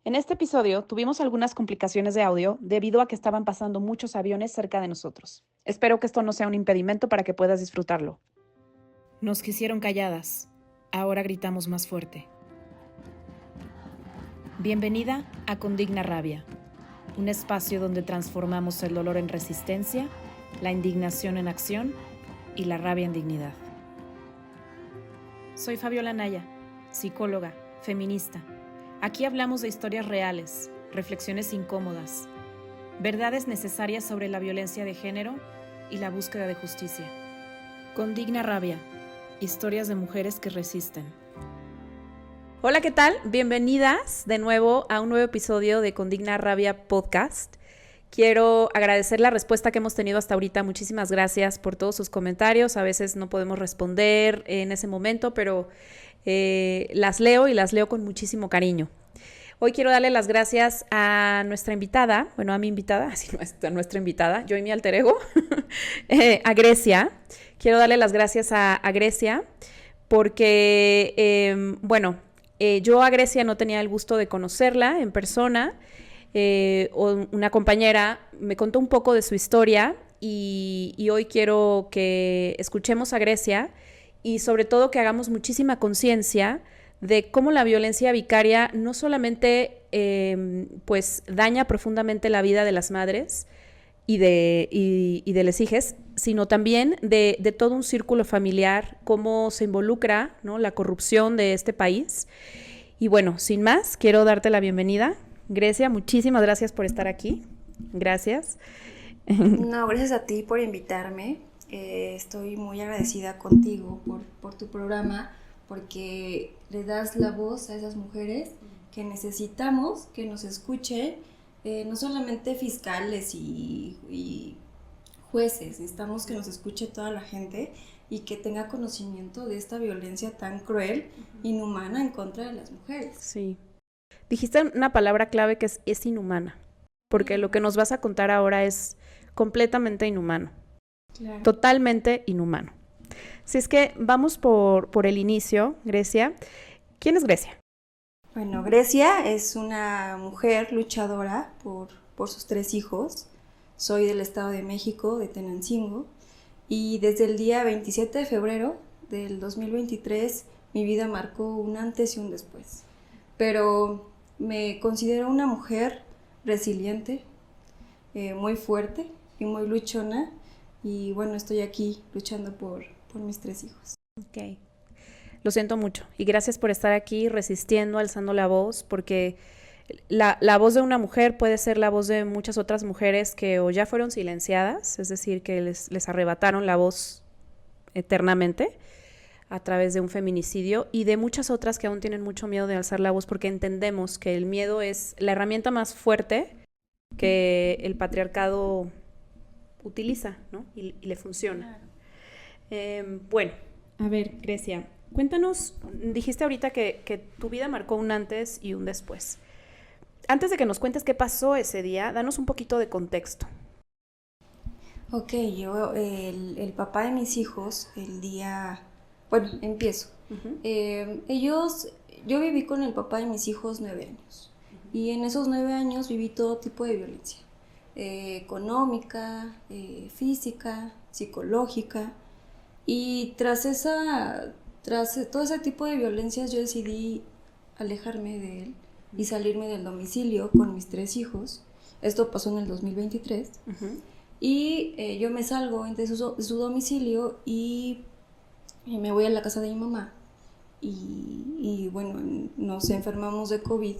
En este episodio tuvimos algunas complicaciones de audio debido a que estaban pasando muchos aviones cerca de nosotros. Espero que esto no sea un impedimento para que puedas disfrutarlo. Nos quisieron calladas, ahora gritamos más fuerte. Bienvenida a Condigna Rabia, un espacio donde transformamos el dolor en resistencia, la indignación en acción y la rabia en dignidad. Soy Fabiola Naya, psicóloga, feminista. Aquí hablamos de historias reales, reflexiones incómodas, verdades necesarias sobre la violencia de género y la búsqueda de justicia. Condigna Rabia, historias de mujeres que resisten. Hola, ¿qué tal? Bienvenidas de nuevo a un nuevo episodio de Condigna Rabia Podcast. Quiero agradecer la respuesta que hemos tenido hasta ahorita. Muchísimas gracias por todos sus comentarios. A veces no podemos responder en ese momento, pero las leo y las leo con muchísimo cariño. Hoy quiero darle las gracias a nuestra invitada, bueno, a mi invitada, así a nuestra invitada, yo y mi alter ego, a Grecia. Quiero darle las gracias a Grecia porque, yo a Grecia no tenía el gusto de conocerla en persona. Una compañera me contó un poco de su historia y hoy quiero que escuchemos a Grecia y sobre todo que hagamos muchísima conciencia de cómo la violencia vicaria no solamente pues daña profundamente la vida de las madres y de las hijas, sino también de todo un círculo familiar, cómo se involucra, ¿no?, la corrupción de este país. Y bueno, sin más, quiero darte la bienvenida. Grecia, muchísimas gracias por estar aquí. Gracias. No, gracias a ti por invitarme. Estoy muy agradecida contigo por tu programa, porque le das la voz a esas mujeres que necesitamos que nos escuchen, no solamente fiscales y jueces, necesitamos que nos escuche toda la gente y que tenga conocimiento de esta violencia tan cruel, inhumana en contra de las mujeres. Sí. Dijiste una palabra clave que es inhumana, porque lo que nos vas a contar ahora es completamente inhumano. Claro. Totalmente inhumano. Si es que vamos por el inicio, Grecia. ¿Quién es Grecia? Bueno, Grecia es una mujer luchadora por sus 3 hijos. Soy del Estado de México, de Tenancingo, y desde el día 27 de febrero del 2023 mi vida marcó un antes y un después. Pero me considero una mujer resiliente, muy fuerte y muy luchona, y bueno, estoy aquí luchando por mis 3 hijos. Ok. Lo siento mucho y gracias por estar aquí resistiendo, alzando la voz, porque la voz de una mujer puede ser la voz de muchas otras mujeres que o ya fueron silenciadas, es decir, que les arrebataron la voz eternamente a través de un feminicidio, y de muchas otras que aún tienen mucho miedo de alzar la voz porque entendemos que el miedo es la herramienta más fuerte que el patriarcado utiliza, ¿no? Y le funciona. Bueno, a ver, Grecia, cuéntanos, dijiste ahorita que tu vida marcó un antes y un después. Antes de que nos cuentes qué pasó ese día, danos un poquito de contexto. Ok, el papá de mis hijos, el día... Bueno, empiezo. Yo viví con el papá de mis hijos 9 años. Y en esos 9 años viví todo tipo de violencia. Económica, física, psicológica. Y tras todo ese tipo de violencias yo decidí alejarme de él y salirme del domicilio con mis 3 hijos. Esto pasó en el 2023. Y yo me salgo de su domicilio y me voy a la casa de mi mamá. Y bueno, nos enfermamos de COVID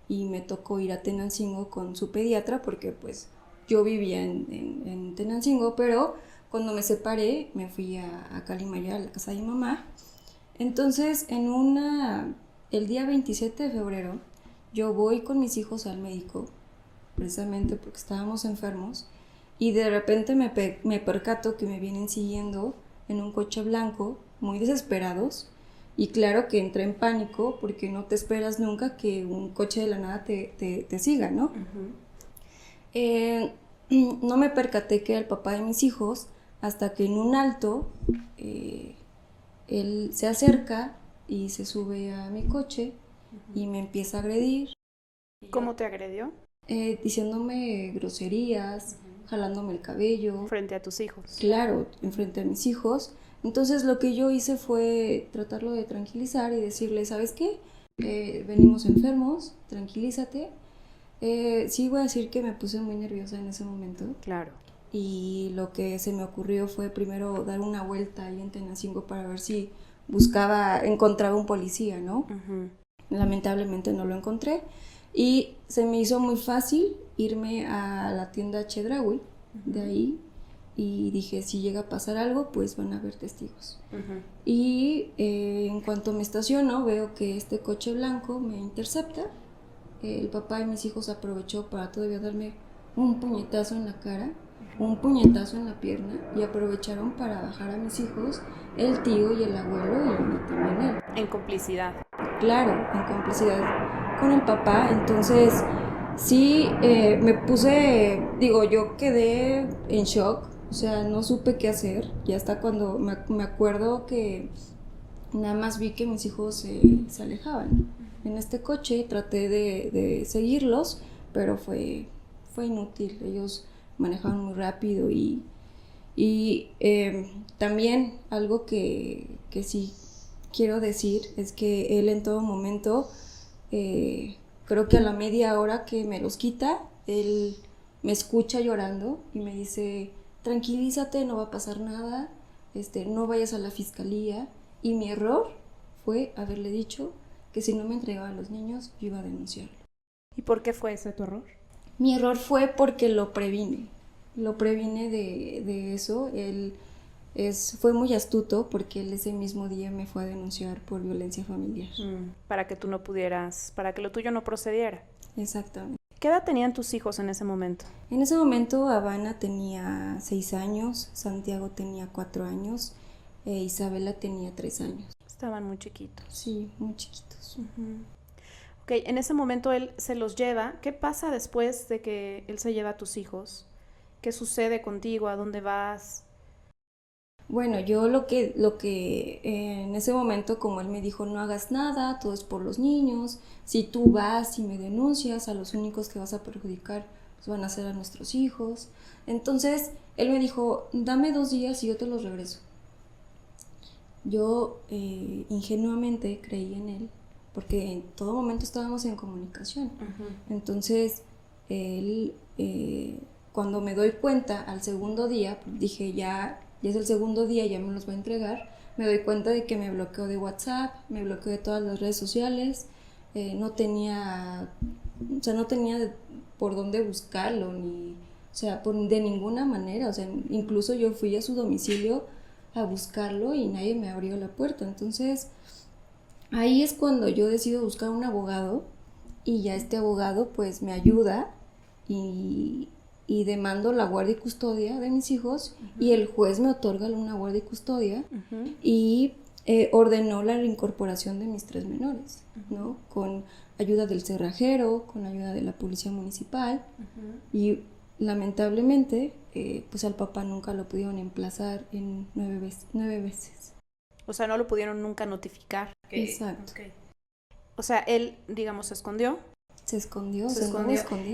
y me tocó ir a Tenancingo con su pediatra porque pues yo vivía en Tenancingo, pero cuando me separé me fui a Calimaya, a la casa de mi mamá. Entonces el día 27 de febrero yo voy con mis hijos al médico, precisamente porque estábamos enfermos, y de repente me percato que me vienen siguiendo en un coche blanco, muy desesperados, y claro que entré en pánico porque no te esperas nunca que un coche de la nada te siga, ¿no? No me percaté que era el papá de mis hijos hasta que en un alto él se acerca y se sube a mi coche y me empieza a agredir. ¿Cómo te agredió? Diciéndome groserías, jalándome el cabello. Frente a tus hijos. Claro, enfrente a mis hijos. Entonces lo que yo hice fue tratarlo de tranquilizar y decirle, ¿sabes qué? Venimos enfermos, tranquilízate. Sí voy a decir que me puse muy nerviosa en ese momento. Claro. Y lo que se me ocurrió fue primero dar una vuelta ahí en Tenancingo para ver si encontraba un policía, ¿no? Uh-huh. Lamentablemente no lo encontré. Y se me hizo muy fácil irme a la tienda Chedraui, de ahí, y dije, si llega a pasar algo, pues van a haber testigos. Uh-huh. Y en cuanto me estaciono, veo que este coche blanco me intercepta. El papá de mis hijos aprovechó para todavía darme un puñetazo en la cara, un puñetazo en la pierna, y aprovecharon para bajar a mis hijos, el tío y el abuelo, y también él. En complicidad. Claro, en complicidad con el papá. Entonces sí, me puse, yo quedé en shock, o sea, no supe qué hacer. Y hasta cuando me acuerdo que nada más vi que mis hijos se alejaban en este coche, traté de seguirlos, pero fue inútil. Ellos manejaban muy rápido y también algo que sí quiero decir es que él en todo momento, creo que a la media hora que me los quita, él me escucha llorando y me dice, tranquilízate, no va a pasar nada, no vayas a la fiscalía. Y mi error fue haberle dicho que si no me entregaba a los niños, yo iba a denunciarlo. ¿Y por qué fue ese tu error? Mi error fue porque lo previne de eso. Él fue muy astuto porque él ese mismo día me fue a denunciar por violencia familiar. Para que tú no pudieras, para que lo tuyo no procediera. Exactamente. ¿Qué edad tenían tus hijos en ese momento? En ese momento Habana tenía 6 años, Santiago tenía 4 años, Isabela tenía 3 años. Estaban muy chiquitos. Sí, muy chiquitos. Uh-huh. Ok, en ese momento él se los lleva. ¿Qué pasa después de que él se lleva a tus hijos? ¿Qué sucede contigo? ¿A dónde vas? Bueno, yo lo que en ese momento, como él me dijo, no hagas nada, todo es por los niños, si tú vas y me denuncias, a los únicos que vas a perjudicar pues van a ser a nuestros hijos. Entonces, él me dijo, dame 2 días y yo te los regreso. Yo ingenuamente creí en él, porque en todo momento estábamos en comunicación. Uh-huh. Entonces, él, cuando me doy cuenta al segundo día, dije ya es el segundo día, ya me los va a entregar, me doy cuenta de que me bloqueó de WhatsApp, me bloqueó de todas las redes sociales, no tenía por dónde buscarlo, de ninguna manera, incluso yo fui a su domicilio a buscarlo y nadie me abrió la puerta. Entonces, ahí es cuando yo decido buscar un abogado y ya este abogado pues me ayuda y demando la guardia y custodia de mis hijos. Uh-huh. Y el juez me otorga una guardia y custodia. Uh-huh. Y ordenó la reincorporación de mis 3 menores, uh-huh. ¿no? Con ayuda del cerrajero, con ayuda de la policía municipal. Uh-huh. Y lamentablemente pues al papá nunca lo pudieron emplazar en 9 veces. O sea, no lo pudieron nunca notificar. Exacto. Okay. O sea, él, digamos, se escondió. Se escondió.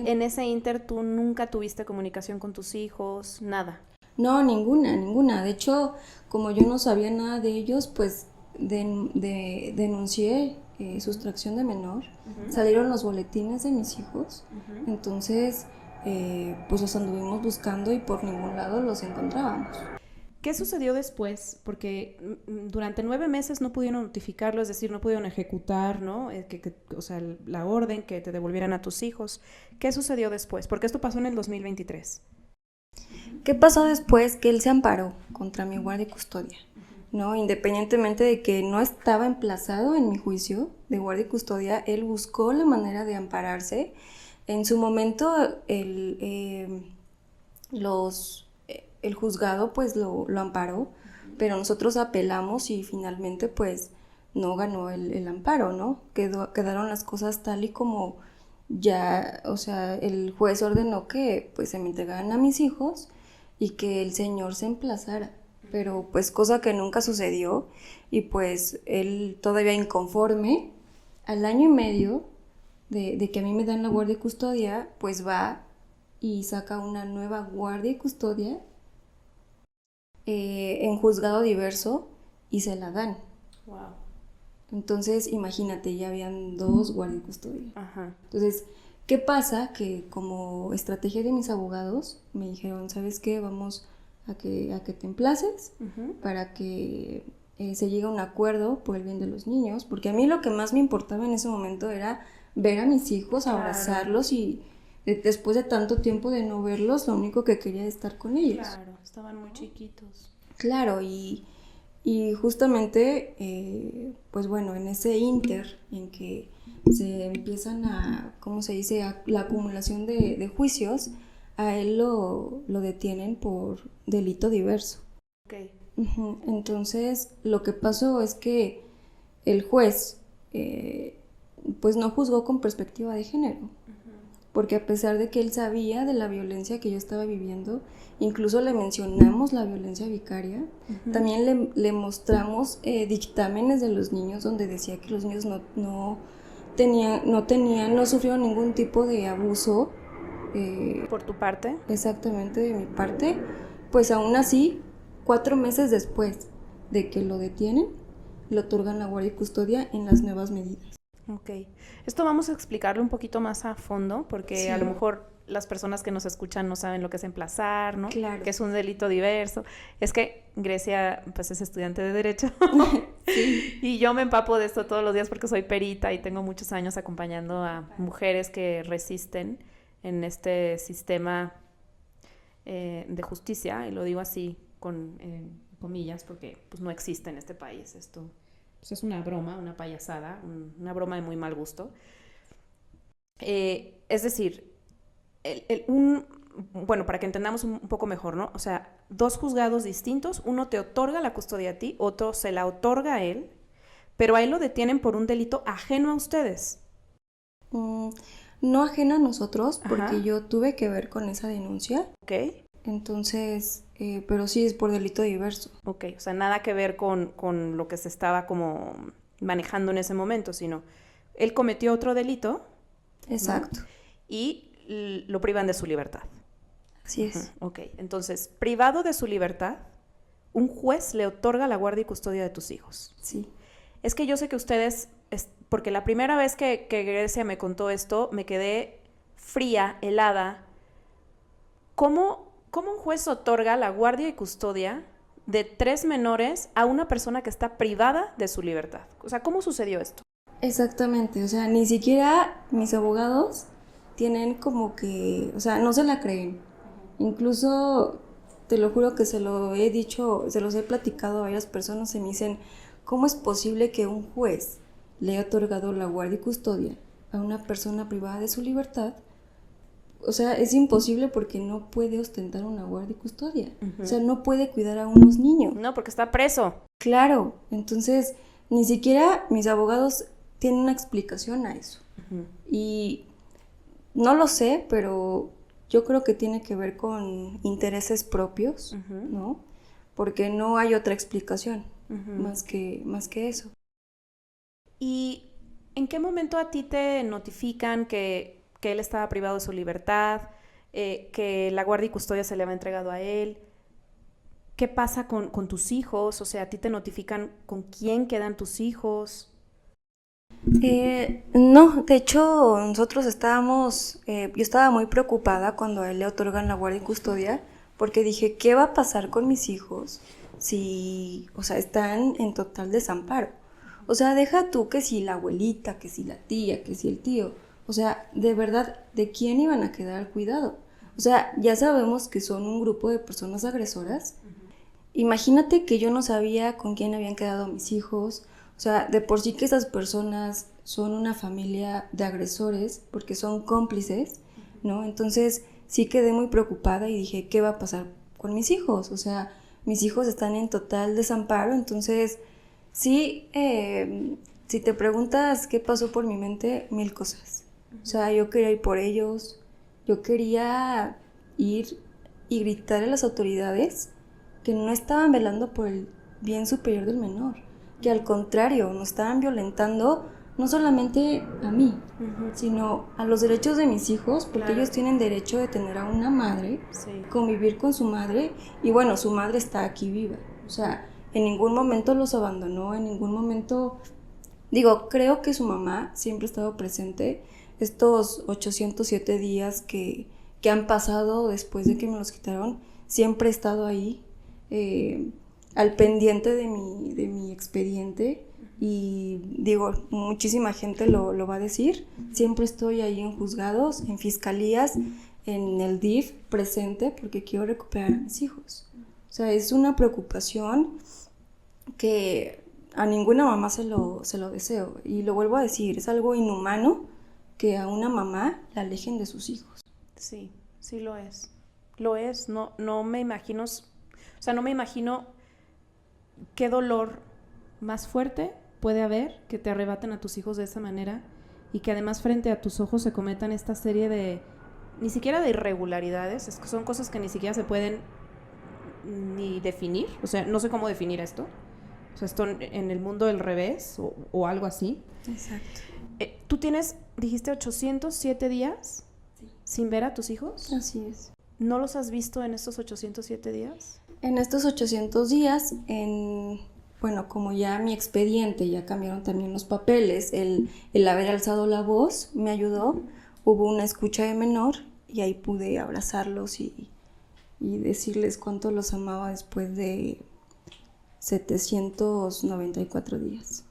En ese inter, ¿tú nunca tuviste comunicación con tus hijos? Nada. No, ninguna. De hecho, como yo no sabía nada de ellos, pues denuncié sustracción de menor. Uh-huh. Salieron los boletines de mis hijos. Uh-huh. Entonces, pues los anduvimos buscando y por ningún lado los encontrábamos. ¿Qué sucedió después? Porque durante 9 meses no pudieron notificarlo, es decir, no pudieron ejecutar, ¿no? O sea, la orden que te devolvieran a tus hijos. ¿Qué sucedió después? Porque esto pasó en el 2023. ¿Qué pasó después? Que él se amparó contra mi guardia y custodia, ¿no? Independientemente de que no estaba emplazado en mi juicio de guardia y custodia, él buscó la manera de ampararse. En su momento, el juzgado pues lo amparó, pero nosotros apelamos y finalmente pues no ganó el amparo, ¿no? Quedaron las cosas tal y como ya, o sea, el juez ordenó que pues se me entregaran a mis hijos y que el señor se emplazara, pero pues cosa que nunca sucedió. Y pues él todavía inconforme, al 1 año y medio de que a mí me dan la guardia y custodia, pues va y saca una nueva guardia y custodia en juzgado diverso y se la dan. Wow. Entonces, imagínate, ya habían 2 guardia y custodia. Ajá. Entonces, ¿qué pasa? Que como estrategia de mis abogados me dijeron, ¿sabes qué? Vamos a que te emplaces para que se llegue a un acuerdo por el bien de los niños, porque a mí lo que más me importaba en ese momento era ver a mis hijos, Claro. abrazarlos y después de tanto tiempo de no verlos, lo único que quería es estar con ellos. Claro, estaban muy chiquitos. Claro, y justamente, pues bueno, en ese inter en que se empiezan a, ¿cómo se dice?, la acumulación de juicios, a él lo detienen por delito diverso. Ok. Entonces, lo que pasó es que el juez, pues no juzgó con perspectiva de género, porque a pesar de que él sabía de la violencia que yo estaba viviendo, incluso le mencionamos la violencia vicaria, también le mostramos dictámenes de los niños donde decía que los niños no sufrieron ningún tipo de abuso. ¿Por tu parte? Exactamente, de mi parte. Pues aún así, 4 meses después de que lo detienen, le otorgan la guardia y custodia en las nuevas medidas. Ok. Esto vamos a explicarlo un poquito más a fondo, porque Sí. a lo mejor las personas que nos escuchan no saben lo que es emplazar, ¿no? Claro. Que es un delito diverso. Es que Grecia, pues, es estudiante de Derecho. Sí. Y yo me empapo de esto todos los días porque soy perita y tengo muchos años acompañando a mujeres que resisten en este sistema de justicia, y lo digo así con comillas porque pues no existe en este país. Esto pues, es una broma, una payasada, una broma de muy mal gusto. Es decir, bueno, para que entendamos un poco mejor, ¿no? O sea, 2 juzgados distintos, uno te otorga la custodia a ti, otro se la otorga a él, pero a él lo detienen por un delito ajeno a ustedes. No ajeno a nosotros, porque Ajá. yo tuve que ver con esa denuncia. ¿Ok? Entonces, pero sí es por delito diverso. Ok, o sea, nada que ver con lo que se estaba como manejando en ese momento, sino él cometió otro delito. Exacto. ¿No? Y lo privan de su libertad. Así es. Ok, entonces, privado de su libertad, un juez le otorga la guardia y custodia de tus hijos. Sí. Es que yo sé que ustedes, porque la primera vez que Grecia me contó esto, me quedé fría, helada. ¿Cómo un juez otorga la guardia y custodia de 3 menores a una persona que está privada de su libertad? O sea, ¿cómo sucedió esto? Exactamente, o sea, ni siquiera mis abogados tienen como que, o sea, no se la creen. Incluso, te lo juro que se lo he dicho, se los he platicado a varias personas y me dicen, ¿cómo es posible que un juez le haya otorgado la guardia y custodia a una persona privada de su libertad? O sea, es imposible porque no puede ostentar una guardia y custodia. O sea, no puede cuidar a unos niños. No, porque está preso. Claro, entonces ni siquiera mis abogados tienen una explicación a eso. Y no lo sé, pero yo creo que tiene que ver con intereses propios, ¿no? Porque no hay otra explicación más que eso. ¿Y en qué momento a ti te notifican que él estaba privado de su libertad, que la guardia y custodia se le había entregado a él? ¿Qué pasa con tus hijos? O sea, ¿a ti te notifican con quién quedan tus hijos? No, de hecho nosotros yo estaba muy preocupada cuando a él le otorgan la guardia y custodia, porque dije, ¿qué va a pasar con mis hijos si, o sea, están en total desamparo? O sea, deja tú que si la abuelita, que si la tía, que si el tío, o sea, de verdad, ¿de quién iban a quedar al cuidado? O sea, ya sabemos que son un grupo de personas agresoras. Imagínate que yo no sabía con quién habían quedado mis hijos. O sea, de por sí que esas personas son una familia de agresores porque son cómplices, ¿no? Entonces sí quedé muy preocupada y dije, ¿qué va a pasar con mis hijos? O sea, mis hijos están en total desamparo. Entonces sí, si te preguntas qué pasó por mi mente, 1000 cosas. O sea, yo quería ir por ellos, yo quería ir y gritar a las autoridades que no estaban velando por el bien superior del menor, que al contrario, nos estaban violentando no solamente a mí, Ujú. sino a los derechos de mis hijos, porque Claro. ellos tienen derecho de tener a una madre, Sí. convivir con su madre, y bueno, su madre está aquí viva. O sea, en ningún momento los abandonó, en ningún momento, digo, creo que su mamá siempre ha estado presente. Estos 807 días que han pasado después de que me los quitaron, siempre he estado ahí, al pendiente de mi expediente. Y digo, muchísima gente lo va a decir, siempre estoy ahí en juzgados, en fiscalías, en el DIF presente, porque quiero recuperar a mis hijos. O sea, es una preocupación que a ninguna mamá se lo deseo. Y lo vuelvo a decir, es algo inhumano que a una mamá la alejen de sus hijos. Sí, sí lo es. Lo es. No me imagino, o sea, no me imagino qué dolor más fuerte puede haber que te arrebaten a tus hijos de esa manera y que además frente a tus ojos se cometan esta serie de, ni siquiera de irregularidades, es que son cosas que ni siquiera se pueden ni definir, o sea, no sé cómo definir esto. O sea, esto en el mundo del revés o algo así. Exacto. Tú tienes, dijiste, 807 días Sí. sin ver a tus hijos. Así es. ¿No los has visto en estos 807 días? En estos 800 días, bueno, como ya mi expediente, ya cambiaron también los papeles, el haber alzado la voz me ayudó, hubo una escucha de menor y ahí pude abrazarlos y decirles cuánto los amaba después de 794 días.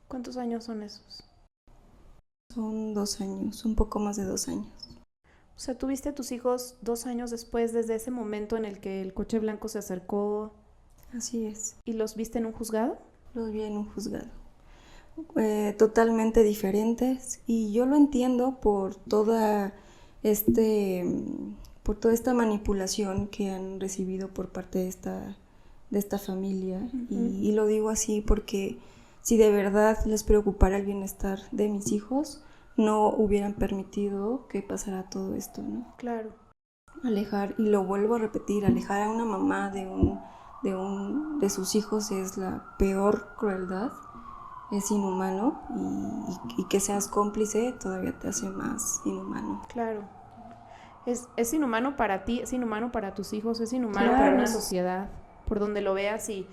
¿Cuántos años son esos? Son 2 años, un poco más de 2 años. O sea, tuviste a tus hijos 2 años después, desde ese momento en el que el coche blanco se acercó. Así es. ¿Y los viste en un juzgado? Los vi en un juzgado. Totalmente diferentes, y yo lo entiendo por toda esta manipulación que han recibido por parte de esta familia. Y lo digo así porque si de verdad les preocupara el bienestar de mis hijos, no hubieran permitido que pasara todo esto, ¿no? Claro. Alejar, y lo vuelvo a repetir, alejar a una mamá de sus hijos es la peor crueldad, es inhumano, y que seas cómplice todavía te hace más inhumano. Claro. Es inhumano para ti, es inhumano para tus hijos, es inhumano Claro. para una sociedad, por donde lo veas. Y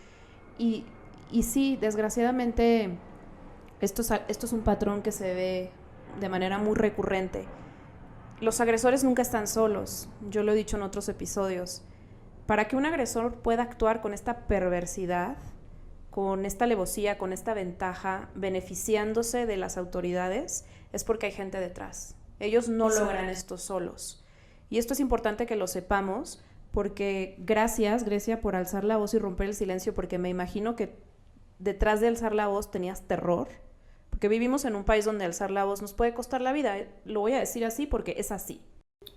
sí, desgraciadamente, esto es un patrón que se ve de manera muy recurrente. Los agresores nunca están solos, yo lo he dicho en otros episodios. Para que un agresor pueda actuar con esta perversidad, con esta alevosía, con esta ventaja, beneficiándose de las autoridades, es porque hay gente detrás. Ellos no logran esto solos. Y esto es importante que lo sepamos, porque gracias, Grecia, por alzar la voz y romper el silencio, porque me imagino que detrás de alzar la voz tenías terror, porque vivimos en un país donde alzar la voz nos puede costar la vida. Lo voy a decir así porque es así.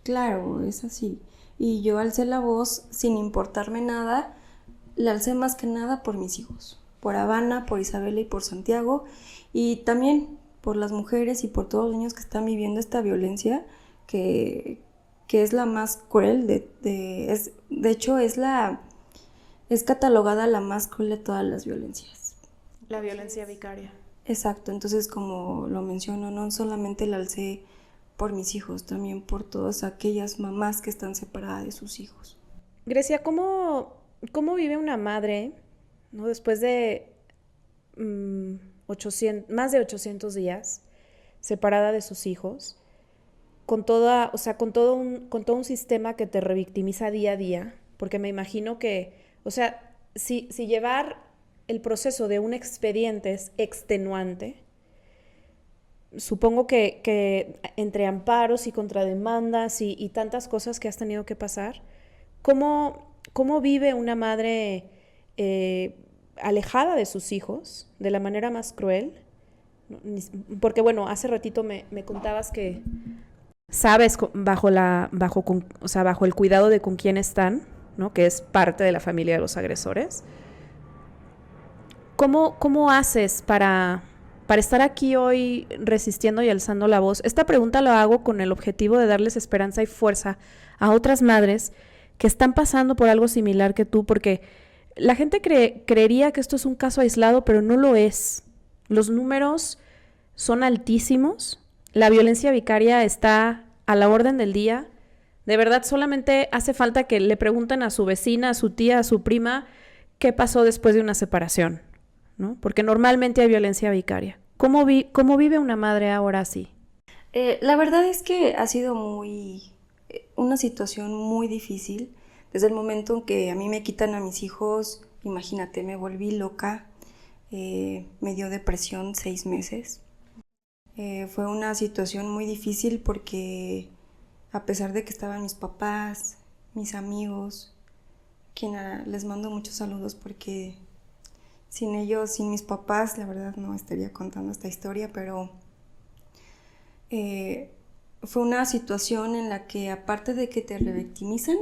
Claro, es así. Y yo alcé la voz sin importarme nada, la alcé más que nada por mis hijos, por Habana, por Isabela y por Santiago, y también por las mujeres y por todos los niños que están viviendo esta violencia que es la más cruel, de hecho es catalogada la más cruel de todas las violencias. La violencia vicaria. Exacto, entonces como lo menciono, no solamente la alcé por mis hijos, también por todas aquellas mamás que están separadas de sus hijos. Grecia, ¿cómo vive una madre, ¿no? Después de más de 800 días separada de sus hijos, con todo un sistema que te revictimiza día a día? Porque me imagino que, o sea, si llevar el proceso de un expediente es extenuante, supongo que entre amparos y contrademandas y tantas cosas que has tenido que pasar, ¿cómo vive una madre alejada de sus hijos de la manera más cruel? Porque bueno, hace ratito me contabas que sabes bajo el cuidado de con quién están, ¿no? Que es parte de la familia de los agresores. ¿Cómo haces para estar aquí hoy resistiendo y alzando la voz? Esta pregunta la hago con el objetivo de darles esperanza y fuerza a otras madres que están pasando por algo similar que tú, porque la gente creería que esto es un caso aislado, pero no lo es. Los números son altísimos. La violencia vicaria está a la orden del día. De verdad, solamente hace falta que le pregunten a su vecina, a su tía, a su prima, qué pasó después de una separación, ¿no? Porque normalmente hay violencia vicaria. ¿Cómo vive una madre ahora así? La verdad es que ha sido una situación muy difícil. Desde el momento en que a mí me quitan a mis hijos, imagínate, me volví loca, me dio depresión 6 meses. Fue una situación muy difícil porque a pesar de que estaban mis papás, mis amigos, les mando muchos saludos porque sin ellos, sin mis papás, la verdad no estaría contando esta historia, pero fue una situación en la que aparte de que te revictimizan,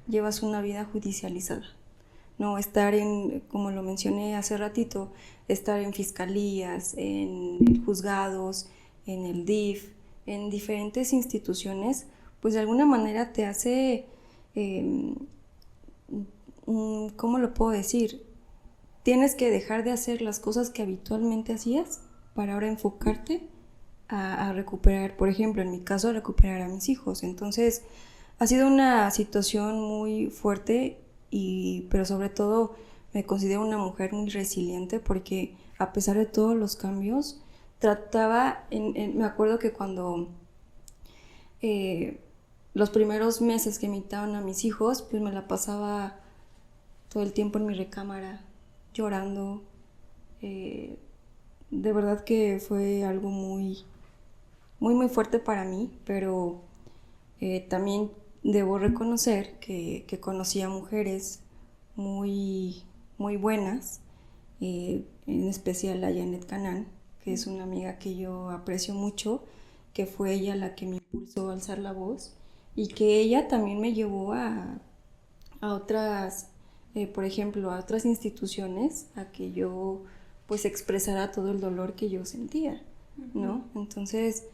llevas una vida judicializada. No estar como lo mencioné hace ratito, estar en fiscalías, en juzgados, en el DIF, en diferentes instituciones, pues de alguna manera te hace, ¿cómo lo puedo decir? Tienes que dejar de hacer las cosas que habitualmente hacías para ahora enfocarte a recuperar, por ejemplo, en mi caso, a recuperar a mis hijos. Entonces, ha sido una situación muy fuerte, pero sobre todo me considero una mujer muy resiliente porque a pesar de todos los cambios, me acuerdo que cuando los primeros meses que me quitaban a mis hijos, pues me la pasaba todo el tiempo en mi recámara llorando. De verdad que fue algo muy, muy, muy fuerte para mí, pero también debo reconocer que conocí a mujeres muy, muy buenas, en especial a Janet Canán, que es una amiga que yo aprecio mucho, que fue ella la que me impulsó a alzar la voz y que ella también me llevó a otras, por ejemplo, a otras instituciones, a que yo pues expresara todo el dolor que yo sentía, ¿no? Entonces,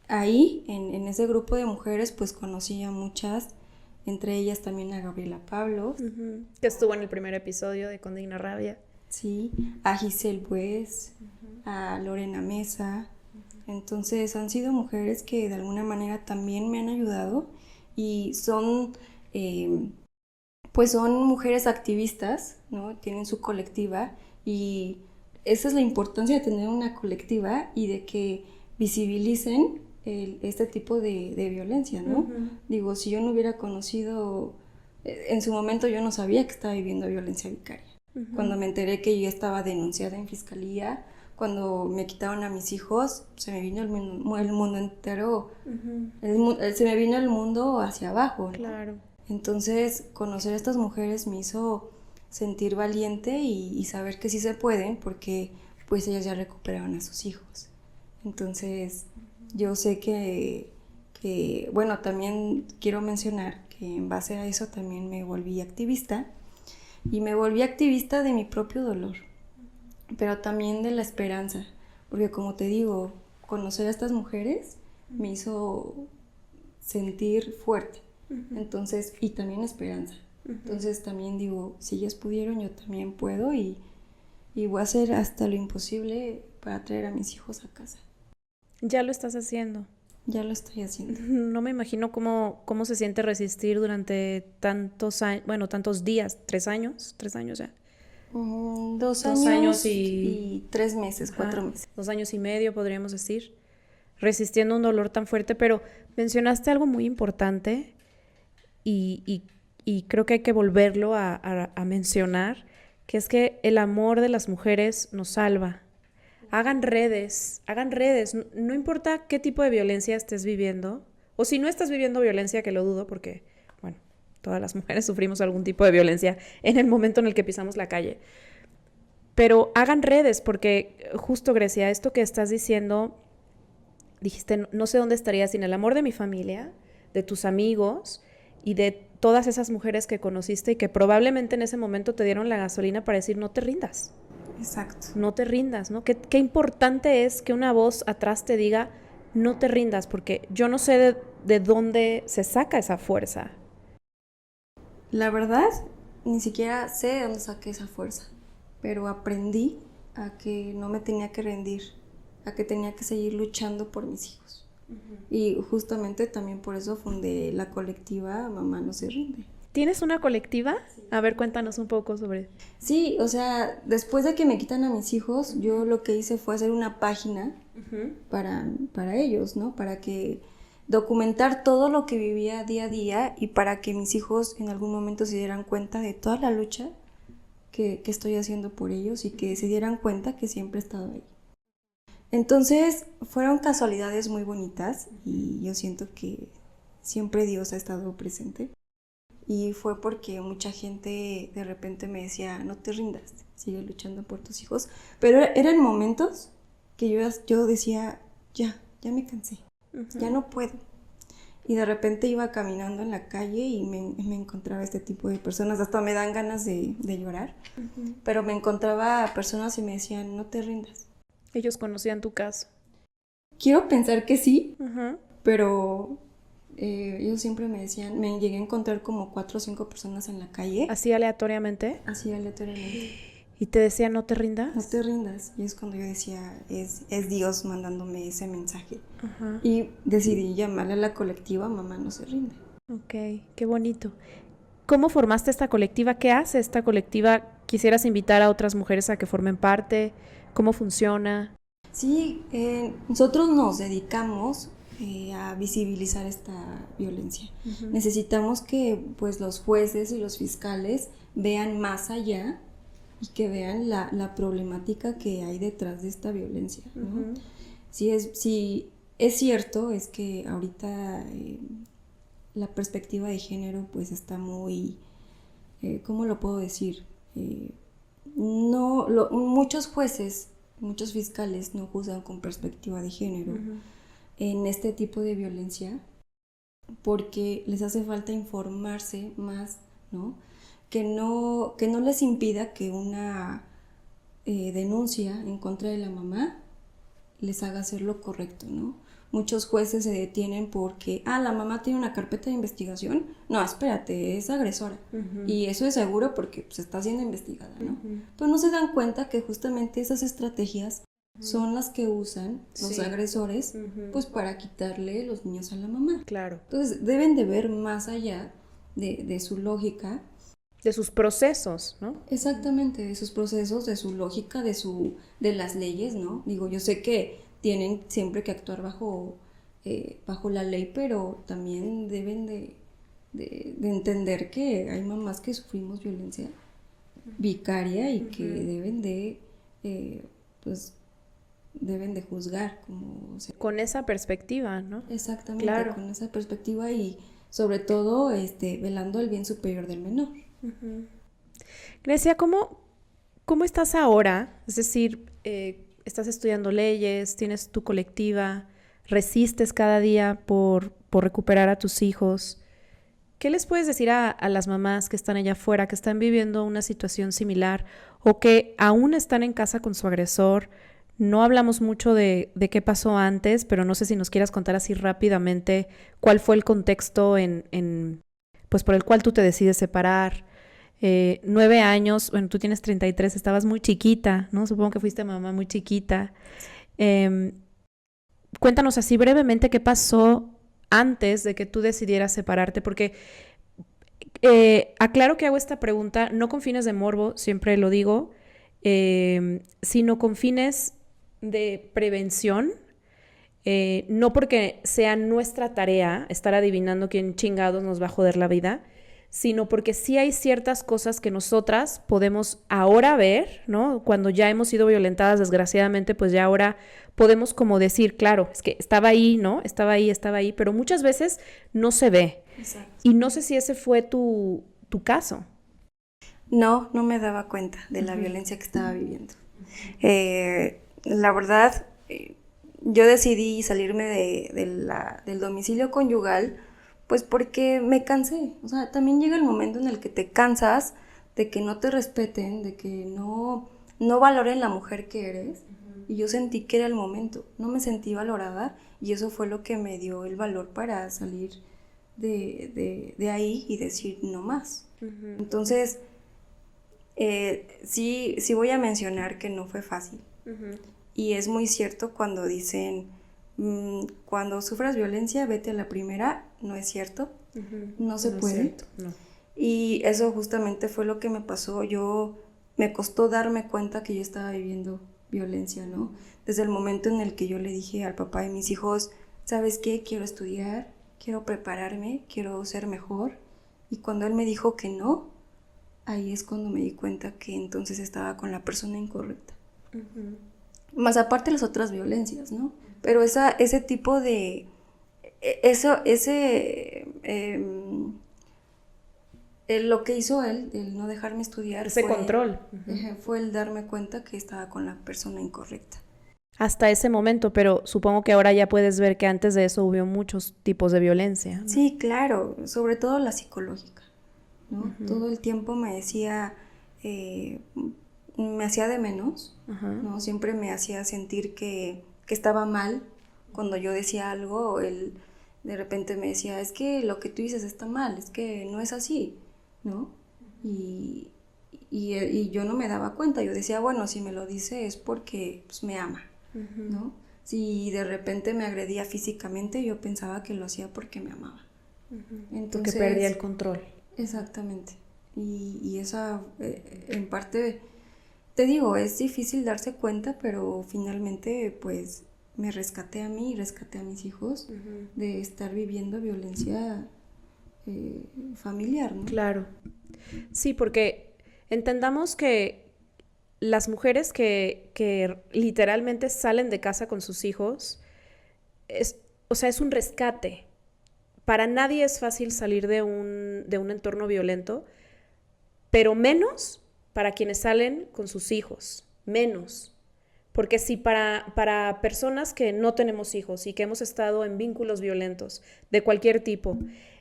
ahí, en ese grupo de mujeres, pues conocí a muchas, entre ellas también a Gabriela Pablo. Que estuvo en el primer episodio de Condigna Rabia. Sí, a Giselle Bues, a Lorena Mesa. Entonces, han sido mujeres que de alguna manera también me han ayudado y pues son mujeres activistas, ¿no? Tienen su colectiva y esa es la importancia de tener una colectiva y de que visibilicen este tipo de violencia, ¿no? Digo, si yo no hubiera conocido, en su momento yo no sabía que estaba viviendo violencia vicaria. Cuando me enteré que yo estaba denunciada en fiscalía, cuando me quitaron a mis hijos, se me vino el mundo entero, se me vino el mundo hacia abajo, ¿no? Claro. Entonces, conocer a estas mujeres me hizo sentir valiente y saber que sí se pueden, porque pues ellas ya recuperaron a sus hijos. Entonces, yo sé bueno, también quiero mencionar que en base a eso también me volví activista, y me volví activista de mi propio dolor, pero también de la esperanza, porque como te digo, conocer a estas mujeres me hizo sentir fuerte. Entonces, y también esperanza. Entonces también digo, si ellas pudieron, yo también puedo, y voy a hacer hasta lo imposible para traer a mis hijos a casa. Ya lo estás haciendo. Ya lo estoy haciendo. No me imagino cómo se siente resistir durante tantos años, bueno, tantos días, 3 años ya. 2 años y 3 meses, 4 meses. 2 años y medio, podríamos decir, resistiendo un dolor tan fuerte, pero mencionaste algo muy importante y creo que hay que volverlo a mencionar, que es que el amor de las mujeres nos salva. Hagan redes, no importa qué tipo de violencia estés viviendo, o si no estás viviendo violencia, que lo dudo porque, bueno, todas las mujeres sufrimos algún tipo de violencia en el momento en el que pisamos la calle. Pero hagan redes, porque justo, Grecia, esto que estás diciendo, dijiste, no sé dónde estaría sin el amor de mi familia, de tus amigos y de todas esas mujeres que conociste y que probablemente en ese momento te dieron la gasolina para decir, no te rindas. Exacto. No te rindas, ¿no? Qué importante es que una voz atrás te diga, no te rindas, porque yo no sé de dónde se saca esa fuerza. La verdad, ni siquiera sé de dónde saqué esa fuerza, pero aprendí a que no me tenía que rendir, a que tenía que seguir luchando por mis hijos. Y justamente también por eso fundé la colectiva Mamá No Se Rinde. ¿Tienes una colectiva? A ver, cuéntanos un poco sobre... Sí, o sea, después de que me quitan a mis hijos, yo lo que hice fue hacer una página para ellos, ¿no? Para que documentar todo lo que vivía día a día y para que mis hijos en algún momento se dieran cuenta de toda la lucha que estoy haciendo por ellos y que se dieran cuenta que siempre he estado ahí. Entonces, fueron casualidades muy bonitas y yo siento que siempre Dios ha estado presente. Y fue porque mucha gente de repente me decía, no te rindas, sigue luchando por tus hijos. Pero eran momentos que yo decía, ya me cansé, ya no puedo. Y de repente iba caminando en la calle y me encontraba este tipo de personas, hasta me dan ganas de llorar. Pero me encontraba personas y me decían, no te rindas. Ellos conocían tu caso. Quiero pensar que sí, pero... ellos siempre me decían, me llegué a encontrar como 4 o 5 personas en la calle. ¿Así aleatoriamente? Así aleatoriamente. ¿Y te decían no te rindas? No te rindas. Y es cuando yo decía, es Dios mandándome ese mensaje. Y decidí llamarle a la colectiva Mamá No Se Rinde. Ok, qué bonito. ¿Cómo formaste esta colectiva? ¿Qué hace esta colectiva? ¿Quisieras invitar a otras mujeres a que formen parte? ¿Cómo funciona? Sí, nosotros nos dedicamos a visibilizar esta violencia. Necesitamos que pues los jueces y los fiscales vean más allá y que vean la problemática que hay detrás de esta violencia, ¿no? Si es cierto, es que ahorita la perspectiva de género pues está muy, ¿cómo lo puedo decir? Muchos jueces, muchos fiscales no juzgan con perspectiva de género en este tipo de violencia porque les hace falta informarse más, ¿no? Que no les impida que una denuncia en contra de la mamá les haga hacer lo correcto, ¿no? Muchos jueces se detienen porque, la mamá tiene una carpeta de investigación. No, espérate, es agresora. Y eso es seguro porque pues, está siendo investigada, ¿no? Pero no se dan cuenta que justamente esas estrategias son las que usan los agresores pues para quitarle los niños a la mamá. Claro. Entonces deben de ver más allá de su lógica. De sus procesos, ¿no? Exactamente, de sus procesos, de su lógica, de las leyes, ¿no? Digo, yo sé que tienen siempre que actuar bajo la ley, pero también deben de entender que hay mamás que sufrimos violencia vicaria y que deben de juzgar como... Con esa perspectiva, ¿no? Exactamente, claro. Con esa perspectiva y sobre todo velando el bien superior del menor. Grecia, ¿cómo estás ahora? Es decir, estás estudiando leyes, tienes tu colectiva, resistes cada día por recuperar a tus hijos. ¿Qué les puedes decir a las mamás que están allá afuera, que están viviendo una situación similar o que aún están en casa con su agresor? No hablamos mucho de qué pasó antes, pero no sé si nos quieras contar así rápidamente cuál fue el contexto pues por el cual tú te decides separar. 9 años, bueno, tú tienes 33, estabas muy chiquita, ¿no? Supongo que fuiste mamá muy chiquita. Cuéntanos así brevemente qué pasó antes de que tú decidieras separarte, porque aclaro que hago esta pregunta no con fines de morbo, siempre lo digo, sino con fines de prevención, no porque sea nuestra tarea estar adivinando quién chingados nos va a joder la vida, sino porque sí hay ciertas cosas que nosotras podemos ahora ver, ¿no? Cuando ya hemos sido violentadas, desgraciadamente, pues ya ahora podemos como decir, claro, es que estaba ahí, ¿no? Estaba ahí, pero muchas veces no se ve. Exacto. Y no sé si ese fue tu caso. No me daba cuenta de la violencia que estaba viviendo. La verdad, yo decidí salirme del domicilio conyugal pues porque me cansé. O sea, también llega el momento en el que te cansas de que no te respeten, de que no valoren la mujer que eres. Y yo sentí que era el momento. No me sentí valorada y eso fue lo que me dio el valor para salir de ahí y decir no más. Entonces, sí voy a mencionar que no fue fácil. Y es muy cierto cuando dicen, cuando sufras violencia, vete a la primera. No es cierto, no se puede. Cierto, no. Y eso justamente fue lo que me pasó. Me costó darme cuenta que yo estaba viviendo violencia, ¿no? Desde el momento en el que yo le dije al papá de mis hijos, ¿sabes qué? Quiero estudiar, quiero prepararme, quiero ser mejor. Y cuando él me dijo que no, ahí es cuando me di cuenta que entonces estaba con la persona incorrecta. Más aparte las otras violencias, ¿no? Pero ese tipo de... lo que hizo él, el no dejarme estudiar, Ese control. fue el darme cuenta que estaba con la persona incorrecta. Hasta ese momento, pero supongo que ahora ya puedes ver que antes de eso hubo muchos tipos de violencia, ¿no? Sí, claro, sobre todo la psicológica, ¿no? Todo el tiempo me decía, me hacía de menos, ¿no? Siempre me hacía sentir que estaba mal cuando yo decía algo. Él de repente me decía, es que lo que tú dices está mal, es que no es así, ¿no? Y yo no me daba cuenta. Yo decía, bueno, si me lo dice es porque pues, me ama, ¿no? Si de repente me agredía físicamente, yo pensaba que lo hacía porque me amaba. Entonces, porque perdía el control. Exactamente. Y esa, en parte, te digo, es difícil darse cuenta, pero finalmente, pues, me rescaté a mí y rescaté a mis hijos de estar viviendo violencia familiar, ¿no? Claro. Sí, porque entendamos que las mujeres que literalmente salen de casa con sus hijos, o sea, es un rescate. Para nadie es fácil salir de un entorno violento, pero menos para quienes salen con sus hijos, menos. Porque si para personas que no tenemos hijos y que hemos estado en vínculos violentos de cualquier tipo,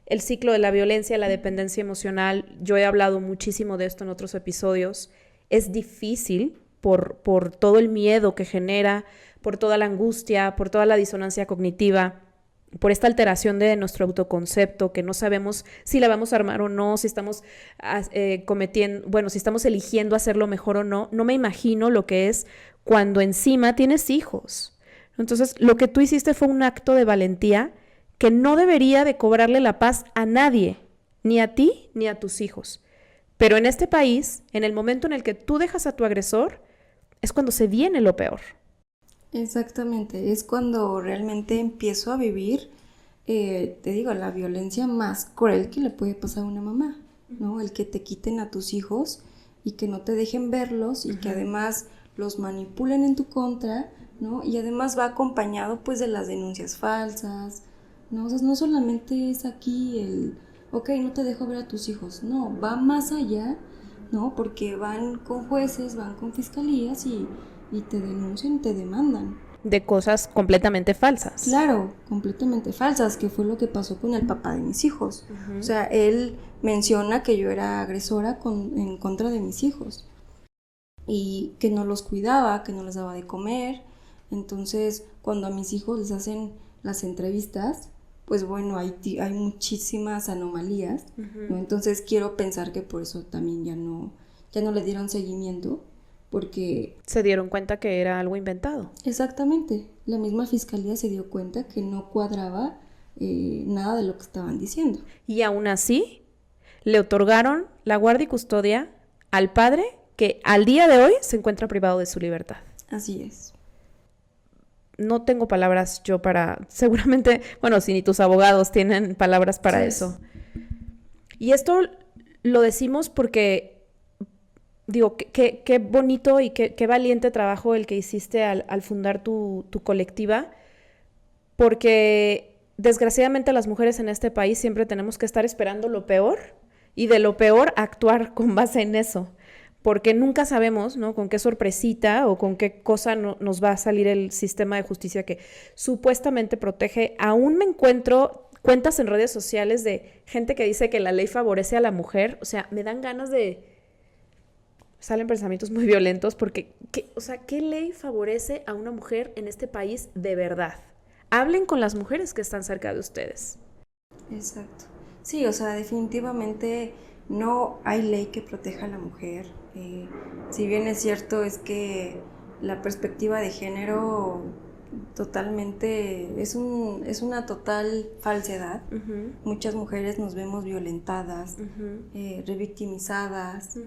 el ciclo de la violencia, la dependencia emocional, yo he hablado muchísimo de esto en otros episodios, es difícil por todo el miedo que genera, por toda la angustia, por toda la disonancia cognitiva, por esta alteración de nuestro autoconcepto, que no sabemos si la vamos a armar o no, si estamos si estamos eligiendo hacerlo mejor o no. No me imagino lo que es cuando encima tienes hijos. Entonces, lo que tú hiciste fue un acto de valentía que no debería de cobrarle la paz a nadie, ni a ti ni a tus hijos. Pero en este país, en el momento en el que tú dejas a tu agresor, es cuando se viene lo peor. Exactamente, es cuando realmente empiezo a vivir, te digo, la violencia más cruel que le puede pasar a una mamá, ¿no? El que te quiten a tus hijos y que no te dejen verlos y que además los manipulen en tu contra, ¿no? Y además va acompañado pues de las denuncias falsas, ¿no? O sea, no solamente es aquí ok, no te dejo ver a tus hijos, no, va más allá, ¿no? Porque van con jueces, van con fiscalías y te denuncian, te demandan. De cosas completamente falsas. Claro, completamente falsas, que fue lo que pasó con el papá de mis hijos. O sea, él menciona que yo era agresora en contra de mis hijos y que no los cuidaba, que no les daba de comer. Entonces, cuando a mis hijos les hacen las entrevistas, pues bueno, hay muchísimas anomalías, ¿no? Entonces quiero pensar que por eso también ya no le dieron seguimiento, porque... Se dieron cuenta que era algo inventado. Exactamente, la misma fiscalía se dio cuenta que no cuadraba nada de lo que estaban diciendo. Y aún así, le otorgaron la guardia y custodia al padre que al día de hoy se encuentra privado de su libertad. Así es. No tengo palabras yo para... Seguramente, bueno, si ni tus abogados tienen palabras para Sí. eso. Y esto lo decimos porque, digo, qué bonito y qué valiente trabajo el que hiciste al fundar tu colectiva, porque desgraciadamente las mujeres en este país siempre tenemos que estar esperando lo peor y de lo peor actuar con base en eso. Porque nunca sabemos, ¿no?, con qué sorpresita o con qué cosa nos va a salir el sistema de justicia que supuestamente protege. Aún me encuentro cuentas en redes sociales de gente que dice que la ley favorece a la mujer. O sea, me dan ganas de... Salen pensamientos muy violentos porque, ¿qué ley favorece a una mujer en este país de verdad? Hablen con las mujeres que están cerca de ustedes. Exacto. Sí, o sea, definitivamente no hay ley que proteja a la mujer. Si bien es cierto es que la perspectiva de género totalmente, es una total falsedad. Muchas mujeres nos vemos violentadas, revictimizadas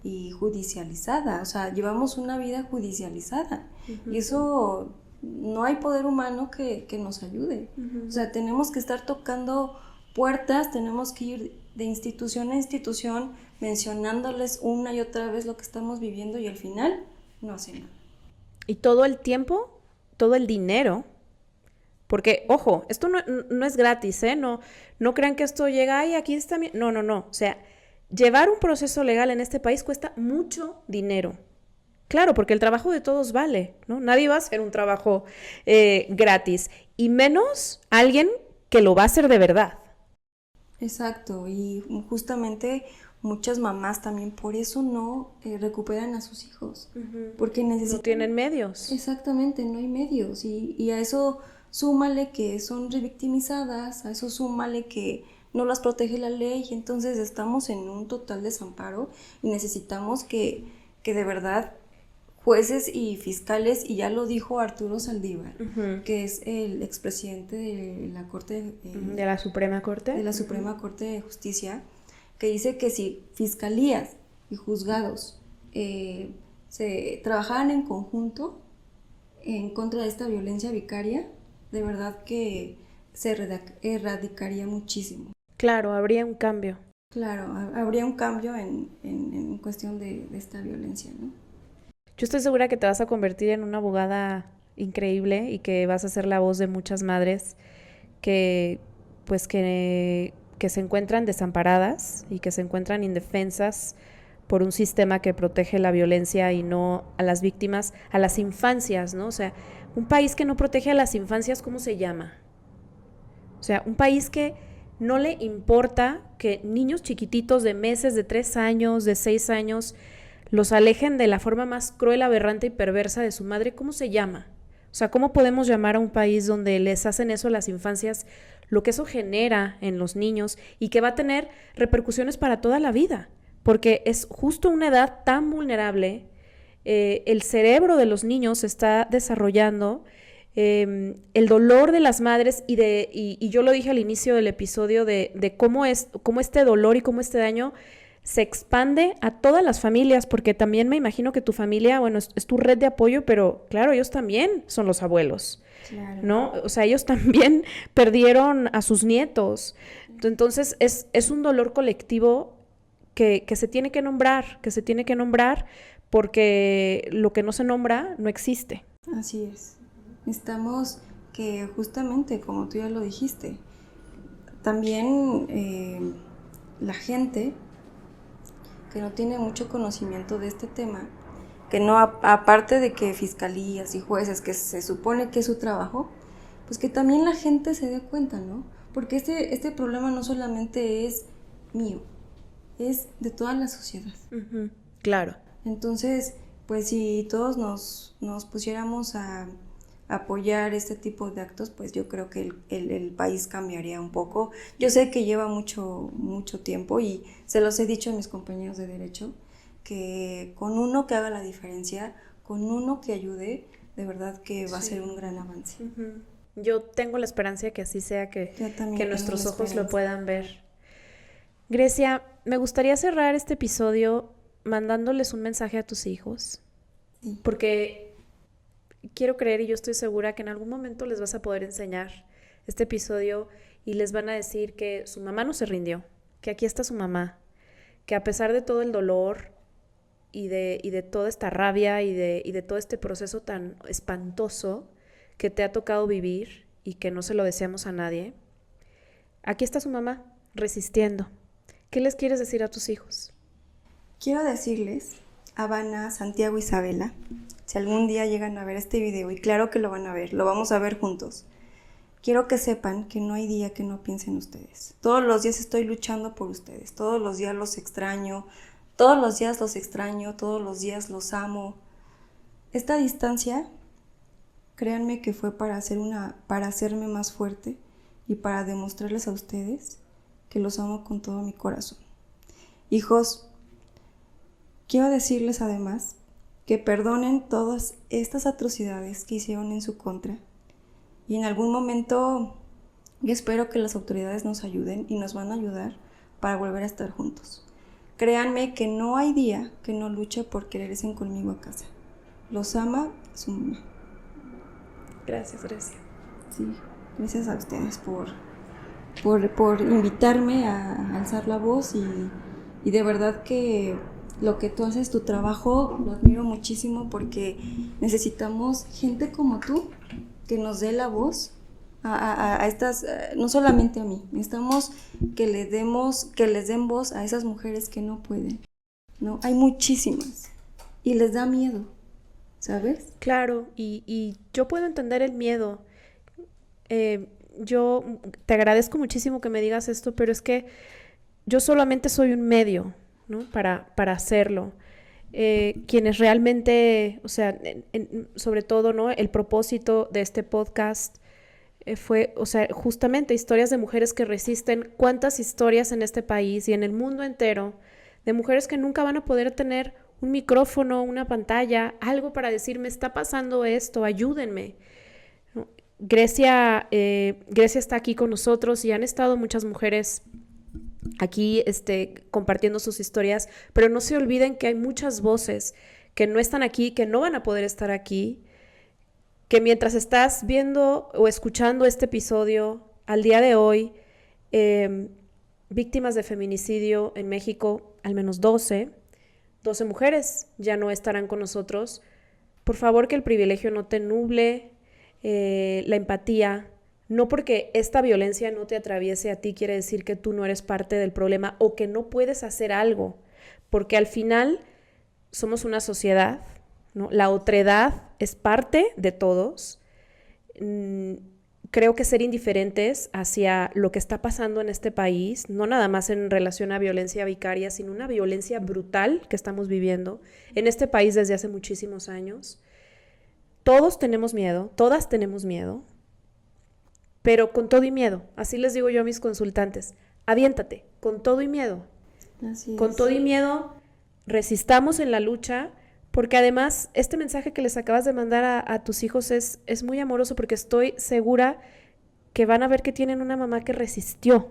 y judicializadas, o sea, llevamos una vida judicializada y eso no hay poder humano que nos ayude. O sea, tenemos que estar tocando puertas, tenemos que ir de institución a institución mencionándoles una y otra vez lo que estamos viviendo y al final no hacen nada. Y todo el tiempo, todo el dinero, porque, ojo, esto no es gratis, ¿eh? No crean que esto llega, ay, aquí está mi... No. O sea, llevar un proceso legal en este país cuesta mucho dinero. Claro, porque el trabajo de todos vale, ¿no? Nadie va a hacer un trabajo gratis, y menos alguien que lo va a hacer de verdad. Exacto, y justamente muchas mamás también por eso no recuperan a sus hijos, porque necesitan... No tienen medios. Exactamente, no hay medios, y a eso súmale que son revictimizadas, a eso súmale que no las protege la ley, y entonces estamos en un total desamparo y necesitamos que de verdad jueces y fiscales, y ya lo dijo Arturo Saldívar, que es el expresidente de la Corte... de la Suprema Corte. De la Suprema Corte de Justicia, que dice que si fiscalías y juzgados se trabajaran en conjunto en contra de esta violencia vicaria, de verdad que se erradicaría muchísimo. Claro, habría un cambio. Claro, habría un cambio en cuestión de esta violencia, ¿no? Yo estoy segura que te vas a convertir en una abogada increíble y que vas a ser la voz de muchas madres que se encuentran desamparadas y que se encuentran indefensas por un sistema que protege la violencia y no a las víctimas, a las infancias, ¿no? O sea, un país que no protege a las infancias, ¿cómo se llama? O sea, un país que no le importa que niños chiquititos de meses, de 3 años, de 6 años, los alejen de la forma más cruel, aberrante y perversa de su madre. ¿Cómo se llama? O sea, ¿cómo podemos llamar a un país donde les hacen eso a las infancias, lo que eso genera en los niños y que va a tener repercusiones para toda la vida? Porque es justo una edad tan vulnerable, el cerebro de los niños se está desarrollando, el dolor de las madres y yo lo dije al inicio del episodio de cómo este dolor y cómo este daño se expande a todas las familias, porque también me imagino que tu familia, bueno, es tu red de apoyo, pero claro, ellos también son los abuelos, claro, ¿no? O sea, ellos también perdieron a sus nietos. Entonces, es un dolor colectivo que se tiene que nombrar, porque lo que no se nombra no existe. Así es. Necesitamos que justamente, como tú ya lo dijiste, también la gente que no tiene mucho conocimiento de este tema, que no, aparte de que fiscalías y jueces, que se supone que es su trabajo, pues que también la gente se dé cuenta, ¿no? Porque este problema no solamente es mío, es de toda la sociedad. Claro. Entonces, pues si todos nos pusiéramos a apoyar este tipo de actos, pues yo creo que el país cambiaría un poco. Yo sé que lleva mucho tiempo y se los he dicho a mis compañeros de derecho, que con uno que haga la diferencia, con uno que ayude, de verdad que va a ser un gran avance. Yo tengo la esperanza que así sea, que nuestros ojos lo puedan ver. Grecia, me gustaría cerrar este episodio mandándoles un mensaje a tus hijos, sí, porque quiero creer y yo estoy segura que en algún momento les vas a poder enseñar este episodio y les van a decir que su mamá no se rindió, que aquí está su mamá, que a pesar de todo el dolor y de toda esta rabia y de todo este proceso tan espantoso que te ha tocado vivir y que no se lo deseamos a nadie, aquí está su mamá resistiendo. ¿Qué les quieres decir a tus hijos? Quiero decirles, Habana, Santiago, Isabela, si algún día llegan a ver este video, y claro que lo van a ver, lo vamos a ver juntos, quiero que sepan que no hay día que no piense en ustedes. Todos los días estoy luchando por ustedes, todos los días los extraño, todos los días los amo. Esta distancia, créanme que fue para hacerme más fuerte y para demostrarles a ustedes que los amo con todo mi corazón. Hijos, quiero decirles además que perdonen todas estas atrocidades que hicieron en su contra. Y en algún momento yo espero que las autoridades nos ayuden y nos van a ayudar para volver a estar juntos. Créanme que no hay día que no luche por que regresen conmigo a casa. Los ama su mamá. Gracias, Grecia. Sí, gracias a ustedes por invitarme a alzar la voz y de verdad que lo que tú haces, tu trabajo, lo admiro muchísimo porque necesitamos gente como tú que nos dé la voz a estas, no solamente a mí, necesitamos que les den voz a esas mujeres que no pueden, ¿no? Hay muchísimas y les da miedo, ¿sabes? Claro, y yo puedo entender el miedo. Yo te agradezco muchísimo que me digas esto, pero es que yo solamente soy un medio, ¿no? Para hacerlo. Quienes realmente, o sea, sobre todo, ¿no? El propósito de este podcast fue, o sea, justamente historias de mujeres que resisten. ¿Cuántas historias en este país y en el mundo entero de mujeres que nunca van a poder tener un micrófono, una pantalla, algo para decir, me está pasando esto, ayúdenme? ¿No? Grecia está aquí con nosotros y han estado muchas mujeres aquí compartiendo sus historias, pero no se olviden que hay muchas voces que no están aquí, que no van a poder estar aquí, que mientras estás viendo o escuchando este episodio al día de hoy, víctimas de feminicidio en México, al menos 12 mujeres ya no estarán con nosotros. Por favor, que el privilegio no te nuble, la empatía. No porque esta violencia no te atraviese a ti quiere decir que tú no eres parte del problema o que no puedes hacer algo, porque al final somos una sociedad, ¿no? La otredad es parte de todos. Creo que ser indiferentes hacia lo que está pasando en este país, no nada más en relación a violencia vicaria, sino una violencia brutal que estamos viviendo en este país desde hace muchísimos años. Todos tenemos miedo, todas tenemos miedo, pero con todo y miedo. Así les digo yo a mis consultantes, aviéntate, con todo y miedo. Así con es. todo y miedo, resistamos en la lucha, porque además este mensaje que les acabas de mandar a tus hijos es muy amoroso, porque estoy segura que van a ver que tienen una mamá que resistió,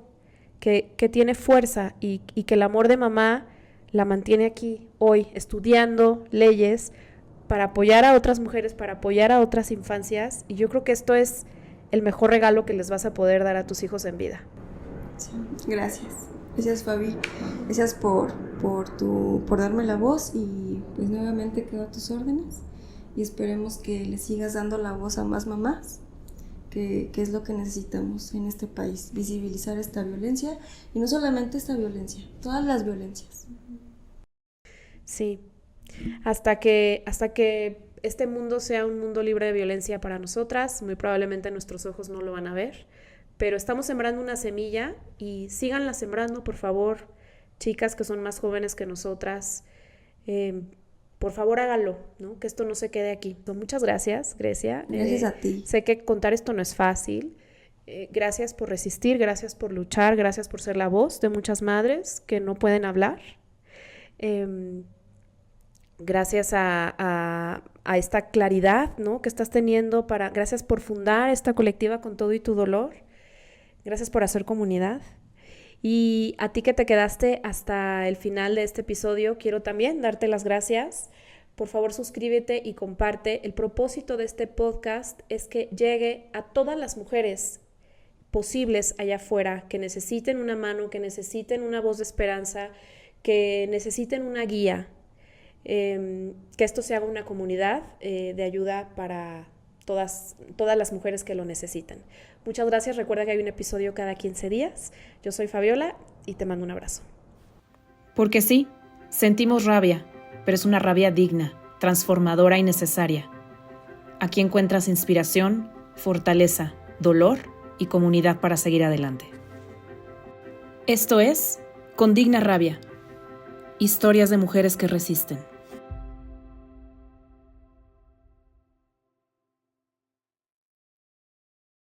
que tiene fuerza y que el amor de mamá la mantiene aquí hoy, estudiando leyes para apoyar a otras mujeres, para apoyar a otras infancias, y yo creo que esto es el mejor regalo que les vas a poder dar a tus hijos en vida. Sí, gracias. Gracias, Fabi. Gracias por darme la voz y pues nuevamente quedo a tus órdenes y esperemos que le sigas dando la voz a más mamás, que es lo que necesitamos en este país, visibilizar esta violencia y no solamente esta violencia, todas las violencias. Sí, hasta que este mundo sea un mundo libre de violencia para nosotras, muy probablemente nuestros ojos no lo van a ver, pero estamos sembrando una semilla y síganla sembrando, por favor, chicas que son más jóvenes que nosotras, por favor háganlo, ¿no? Que esto no se quede aquí. Muchas gracias, Grecia. Gracias a ti. Sé que contar esto no es fácil. Gracias por resistir, gracias por luchar, gracias por ser la voz de muchas madres que no pueden hablar. Gracias a esta claridad, ¿no? que estás teniendo, gracias por fundar esta colectiva con todo y tu dolor, gracias por hacer comunidad. Y a ti que te quedaste hasta el final de este episodio, quiero también darte las gracias. Por favor, suscríbete y comparte. El propósito de este podcast es que llegue a todas las mujeres posibles allá afuera que necesiten una mano, que necesiten una voz de esperanza, que necesiten una guía. Que esto se haga una comunidad de ayuda para todas las mujeres que lo necesitan. Muchas gracias. Recuerda que hay un episodio cada 15 días. Yo soy Fabiola y te mando un abrazo. Porque sí, sentimos rabia, pero es una rabia digna, transformadora y necesaria. Aquí encuentras inspiración, fortaleza, dolor y comunidad para seguir adelante. Esto es Con Digna Rabia. Historias de mujeres que resisten.